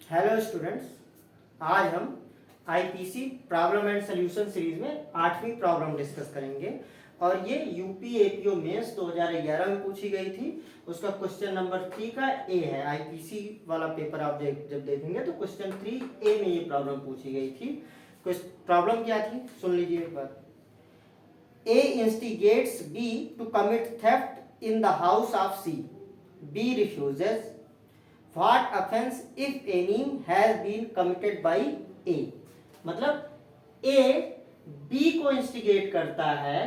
Hello students, आज हम IPC problem and solution series में 8वीं प्रॉब्लम डिस्कस करेंगे और ये यूपी एपीओ मेंस 2011 में पूछी गई थी। उसका क्वेश्चन नंबर 3 का ए है। आईपीसी वाला पेपर आप जब देखेंगे तो क्वेश्चन 3A में ये प्रॉब्लम पूछी गई थी। प्रॉब्लम क्या थी सुन लीजिए एक बार। A instigates B to commit theft in the house of C. B refuses. What offense if any has been committed by A? मतलब A B को इंस्टिगेट करता है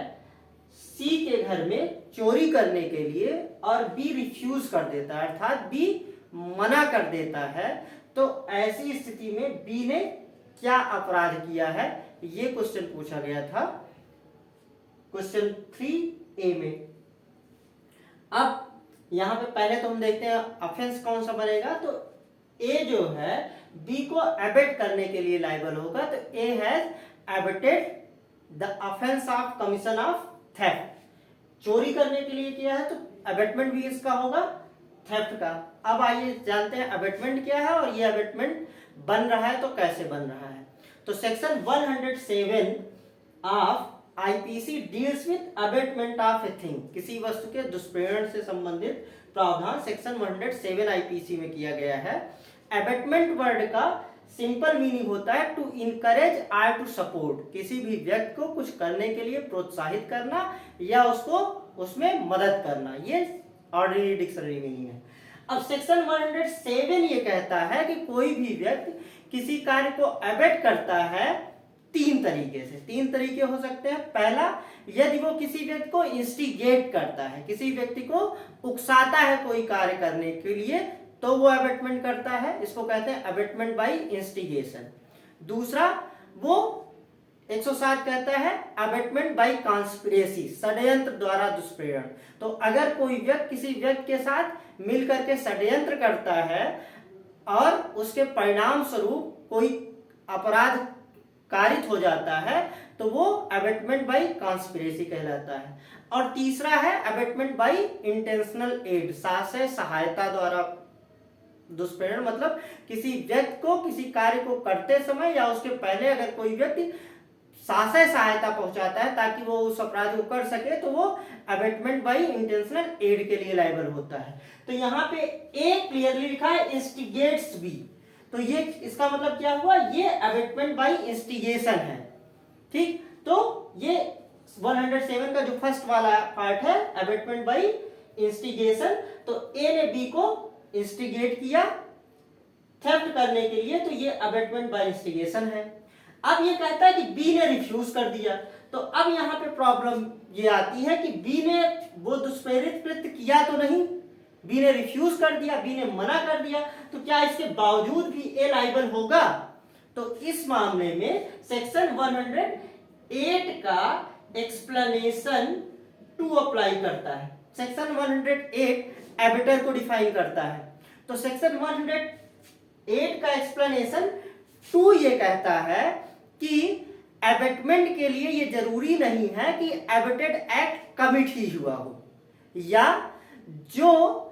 C के घर में चोरी करने के लिए और B रिफ्यूज कर देता है, अर्थात B मना कर देता है। तो ऐसी स्थिति में B ने क्या अपराध किया है, ये क्वेश्चन पूछा गया था क्वेश्चन 3A में। अब यहां पे पहले तो हम देखते हैं ऑफेंस कौन सा बनेगा। तो ए जो है बी को एबेट करने के लिए लायबल होगा। तो A has abetted the offence of commission of theft. चोरी करने के लिए किया है तो एबेटमेंट भी इसका होगा थेफ्ट का। अब आइए जानते हैं एबेटमेंट क्या है और ये एबेटमेंट बन रहा है तो कैसे बन रहा है। तो section 107 of IPC deals with abetment of a thing. किसी वस्तु के दुष्प्रेरण से संबंधित प्रावधान सेक्शन 107 आईपीसी में किया गया है। अबेटमेंट वर्ड का सिंपल मीनिंग होता है टू इनकरेज और टू सपोर्ट। किसी भी व्यक्ति को कुछ करने के लिए प्रोत्साहित करना या उसको उसमें मदद करना, ये ऑर्डिनरी डिक्शनरी मीनिंग है। अब सेक्शन 107 ये कहता है कि कोई भी व्यक्ति किसी कार्य को अबेट करता है तीन तरीके हो सकते हैं। पहला, यदि वो किसी व्यक्ति को इंस्टिगेट करता है, किसी व्यक्ति को उकसाता है कोई कार्य करने के लिए, तो वो अबेटमेंट करता है, इसको कहते हैं अबेटमेंट बाय इंस्टिगेशन। दूसरा, वो 107 कहता है अबेटमेंट बाय कॉन्स्पिरेसी, षड्यंत्र द्वारा दुष्प्रेरण। तो अगर कोई व्यक्ति किसी व्यक्ति के साथ मिलकर के षड्यंत्र करता है और उसके परिणाम स्वरूप कोई अपराध कारित हो जाता है तो वो अबेटमेंट बाय कॉन्स्पिरेसी कहलाता है। और तीसरा है अबेटमेंट बाय इंटेंशनल एड, साहस सहायता द्वारा दुष्प्रेरण। मतलब किसी व्यक्ति को किसी कार्य को करते समय या उसके पहले अगर कोई व्यक्ति साहस सहायता पहुंचाता है ताकि वो उस अपराध को कर सके तो वो अबेटमेंट बाय इंटेंशनल एड के लिए लायबल होता है। तो यहाँ पे ए क्लियरली लिखा है इंस्टिगेट्स बी, तो ये इसका मतलब क्या हुआ, ये अबेटमेंट बाय इंस्टिगेशन है। ठीक, तो ये 107 का जो फर्स्ट वाला पार्ट है अबेटमेंट बाय इंस्टिगेशन, तो ए ने बी को इंस्टिगेट किया थेफ्ट करने के लिए, तो ये अबेटमेंट बाय इंस्टिगेशन है। अब ये कहता है कि बी ने रिफ्यूज कर दिया। तो अब यहाँ पे प्रॉब्लम ये आती है कि बी ने वो दुष्प्रेरित कृत्य किया तो नहीं, बी ने रिफ्यूज कर दिया, बी ने मना कर दिया, तो क्या इसके बावजूद भी ए लायबल होगा? तो इस मामले में सेक्शन 108 का एक्सप्लेनेशन 2 अप्लाई करता है। सेक्शन 108 एबिटर को डिफाइन करता है। तो सेक्शन 108 का एक्सप्लेनेशन 2 ये कहता है कि एबेटमेंट के लिए ये जरूरी नहीं है कि एबेटेड एक्ट कमिट ही हुआ हो या जो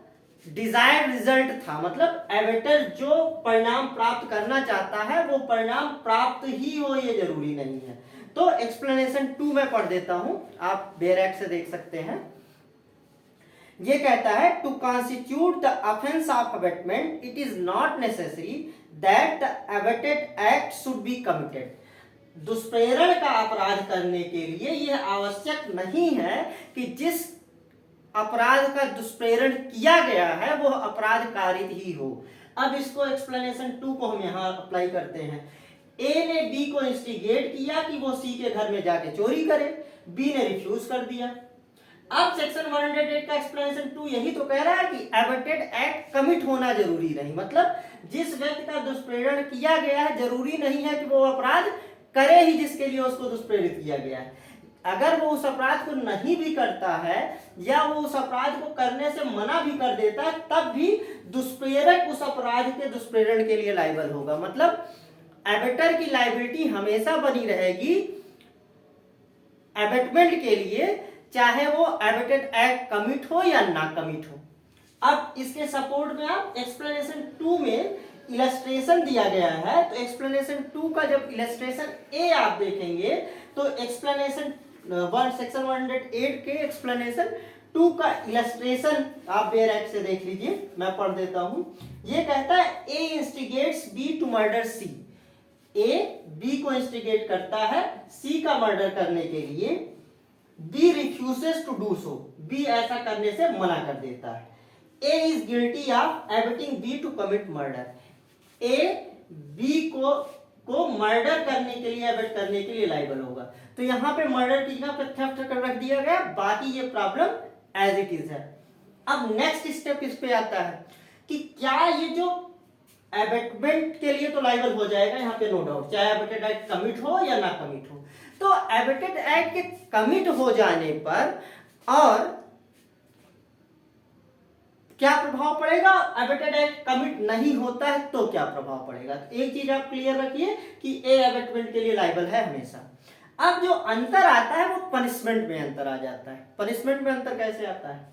डिजायर्ड रिजल्ट था, मतलब एबेटर जो परिणाम प्राप्त करना चाहता है वो परिणाम प्राप्त ही हो, ये जरूरी नहीं है। तो एक्सप्लेनेशन 2 में पढ़ देता हूं, आप बेरेक से देख सकते हैं। ये कहता है to constitute the offence of abetment it is not necessary that the abetted act should be committed. दुष्प्रेरण का अपराध करने के लिए यह आवश्यक नहीं है कि जिस अपराध का दुष्प्रेरण किया गया है वो अपराध कारित ही हो। अब इसको एक्सप्लेनेशन 2 को हम यहां अप्लाई करते हैं। ए ने बी को इंस्टिगेट किया कि वो सी के घर में जाके चोरी करे, बी ने रिफ्यूज कर दिया। अब सेक्शन 108 का एक्सप्लेनेशन 2 यही तो कह रहा है कि एबेटेड एक्ट कमिट होना जरूरी नहीं, मतलब जिस व्यक्ति का दुष्प्रेरण किया गया है जरूरी नहीं है कि वो अपराध करे ही जिसके लिए उसको दुष्प्रेरित किया गया है। अगर वो उस अपराध को नहीं भी करता है या वो उस अपराध को करने से मना भी कर देता है, तब भी दुष्प्रेरक उस अपराध के दुष्प्रेरण के लिए लायबल होगा। मतलब एबेटर की लायबिलिटी हमेशा बनी रहेगी एबेटमेंट के लिए, चाहे वो एबेटेड एक्ट कमिट हो या ना कमिट हो। अब इसके सपोर्ट में आप एक्सप्लेनेशन 2 में इलस्ट्रेशन दिया गया है तो एक्सप्लेनेशन 2 का जब इलस्ट्रेशन ए आप देखेंगे तो एक्सप्लेनेशन सेक्शन 108 के एक्सप्लेनेशन 2 का इलस्ट्रेशन आप बेयर एक्ट से देख लीजिए, मैं पढ़ देता हूं। ये कहता है A instigates B to murder C, A B को इंस्टिगेट करता है सी का मर्डर करने के लिए, B refuses to do so, B ऐसा करने से मना कर देता है। A is guilty of abetting B to commit murder, A B को मर्डर करने के लिए, एबेट करने के लिए लायबल होगा। तो यहाँ पे मर्डर की जगह पे थेफ्ट कर रख दिया गया, बाकी ये प्रॉब्लम एज इट इज है। अब नेक्स्ट स्टेप इस पे आता है कि क्या ये जो एबेटमेंट के लिए तो लायबल हो जाएगा यहाँ पे, नो डाउट, चाहे एबेटेड एक्ट कमिट हो या ना कमिट हो। तो एबेटेड एक्ट के कमिट हो जाने पर और क्या प्रभाव पड़ेगा, एबेटेड एक्ट कमिट नहीं होता है तो क्या प्रभाव पड़ेगा। तो एक चीज आप क्लियर रखिए कि ए एबेटमेंट के लिए लायबल है हमेशा। अब जो अंतर आता है वो पनिशमेंट में अंतर आ जाता है। पनिशमेंट में अंतर कैसे आता है,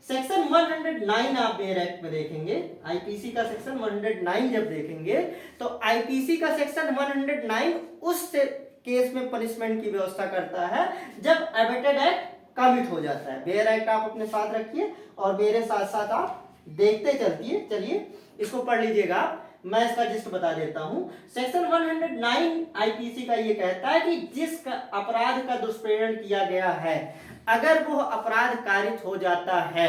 सेक्शन 109 आप बेयर एक्ट में देखेंगे, आईपीसी का सेक्शन 109 जब देखेंगे तो आईपीसी का सेक्शन 109 उस केस में पनिशमेंट की व्यवस्था करता है जब एबेटेड एक्ट कमिट हो जाता है। बेयर एक्ट आप अपने साथ रखिए और मेरे साथ साथ आप देखते चलिए इसको पढ़ लीजिएगा आप, मैं इसका जिस्ट बता देता हूं। सेक्शन 109 आईपीसी का ये कहता है कि जिस अपराध का दुष्प्रेरण किया गया है अगर वो अपराध कारित हो जाता है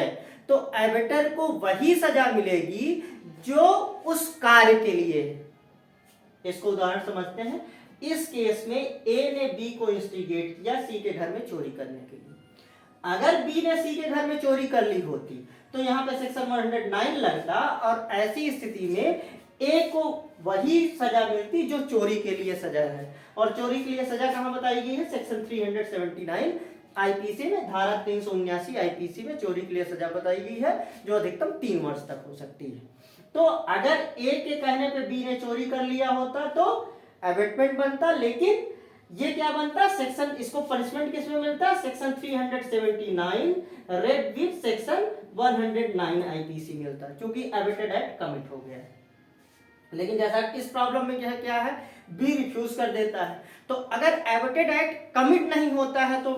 तो एबेटर को वही सजा मिलेगी जो उस कार्य के लिए है। इसको उदाहरण समझते हैं। इस केस में ए ने बी को इंस्टिगेट किया सी के घर में चोरी करने के लिए। अगर बी ने सी के घर में चोरी कर ली होती तो यहाँ पे सेक्शन 109 लगता और ऐसी स्थिति में ए को वही सजा मिलती जो चोरी के लिए सजा है। और चोरी के लिए सजा कहां बताई गई है, सेक्शन 379 आईपीसी में, धारा 379 आईपीसी में चोरी के लिए सजा बताई गई है जो अधिकतम 3 वर्ष तक हो सकती है। तो अगर ए के कहने पे बी ने चोरी कर लिया होता तो एबेटमेंट बनता, लेकिन ये क्या बनता, सेक्शन, इसको पनिशमेंट किस में मिलता है, section 379 read with section 109 IPC मिलता, क्योंकि एबेटेड एक्ट कमिट हो गया है। लेकिन जैसा इस प्रॉब्लम में क्या है, बी रिफ्यूज कर देता है। तो अगर एबेटेड एक्ट कमिट नहीं होता है तो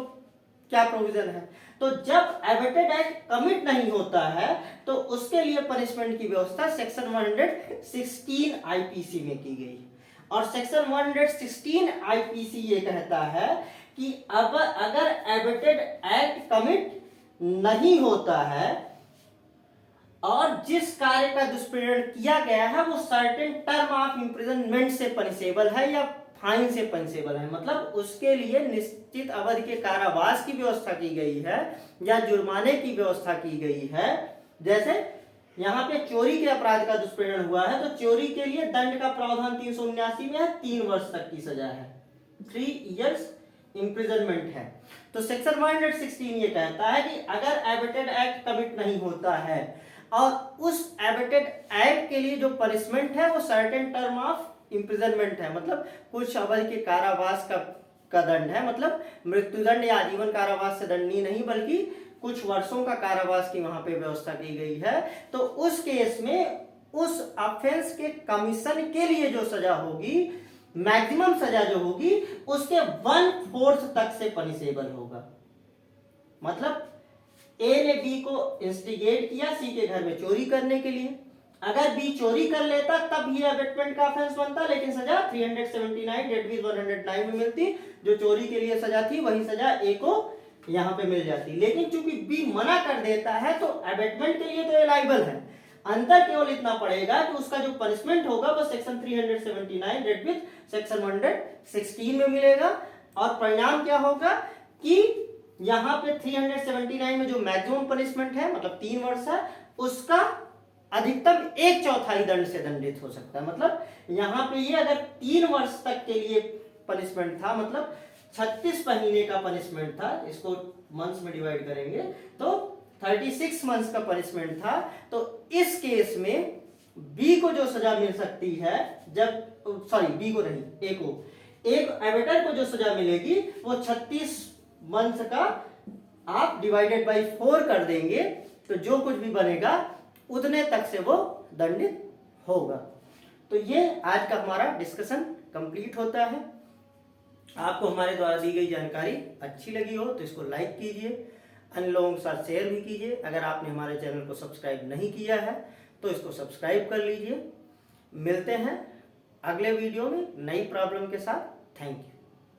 क्या प्रोविजन है, तो जब एबेटेड एक्ट कमिट नहीं होता है तो उसके लिए पनिशमेंट की व्यवस्था सेक्शन 116 आईपीसी में की गई। और सेक्शन 116 आईपीसी ये कहता है कि अब अगर एबेटेड एक्ट कमिट नहीं होता है और जिस कार्य का दुष्प्रेरण किया गया है वो सर्टेन टर्म ऑफ इम्प्रिजनमेंट से पनिशेबल है या फाइन से पनिशेबल है, मतलब उसके लिए निश्चित अवधि के कारावास की व्यवस्था की गई है या जुर्माने की व्यवस्था की गई है। जैसे यहाँ पे चोरी के अपराध का दुष्प्रेरण हुआ है तो चोरी के लिए दंड का प्रावधान 379 में है, 3 वर्ष तक की सजा है, 3 इयर्स इम्प्रिजनमेंट है। तो सेक्शन 116 ये कहता है कि अगर एबेटेड एक्ट कमिट नहीं होता है और उस एबेटेड एक्ट के लिए जो पनिशमेंट है वो सर्टेन टर्म ऑफ इम्प्रिजनमेंट है, मतलब कुछ अवधि के कारावास का दंड है, मतलब मृत्युदंड या आजीवन कारावास से दंडनीय नहीं बल्कि कुछ वर्षों का कारावास की वहां पे व्यवस्था की गई है। तो उस केस में उस ऑफेंस के कमीशन के लिए जो सजा होगी, मैक्सिमम सजा जो होगी उसके 1/4 तक से पनिशेबल होगा। मतलब ए ने बी को इंस्टिगेट किया सी के घर में चोरी करने के लिए, अगर बी चोरी कर लेता तब ये एबेटमेंट का ऑफेंस बनता, लेकिन सजा 379 डेट विद 109 में मिलती, जो चोरी के लिए सजा थी वही सजा ए को यहाँ पे मिल जाती। लेकिन चूंकि बी मना कर देता है तो एबेटमेंट के लिए तो ये लायबल है। अंतर केवल इतना पड़ेगा कि उसका जो पनिशमेंट होगा वो सेक्शन 379 डेट विद सेक्शन 116 में मिलेगा। और परिणाम क्या होगा कि यहाँ पे 379 में जो मैक्सिमम पनिशमेंट है मतलब 3 वर्ष है, उसका अधिकतम 1/4 दंड से दंडित हो सकता है। मतलब यहाँ पे ये अगर 3 वर्ष तक के लिए पनिशमेंट था, मतलब 36 महीने का पनिशमेंट था, इसको मंथ्स में डिवाइड करेंगे तो 36 मंथ्स का पनिशमेंट था, तो इस केस में बी को जो सजा मिल सकती है, जब बी को नहीं, ए को, एक एबेटर को जो सजा मिलेगी वो 36 मंथ का आप डिवाइडेड बाई 4 कर देंगे तो जो कुछ भी बनेगा उतने तक से वो दंडित होगा। तो ये आज का हमारा डिस्कशन कंप्लीट होता है। आपको हमारे द्वारा दी गई जानकारी अच्छी लगी हो तो इसको लाइक कीजिए, अन्य लोगों के साथ शेयर भी कीजिए। अगर आपने हमारे चैनल को सब्सक्राइब नहीं किया है तो इसको सब्सक्राइब कर लीजिए। मिलते हैं अगले वीडियो में नई प्रॉब्लम के साथ। Thank you.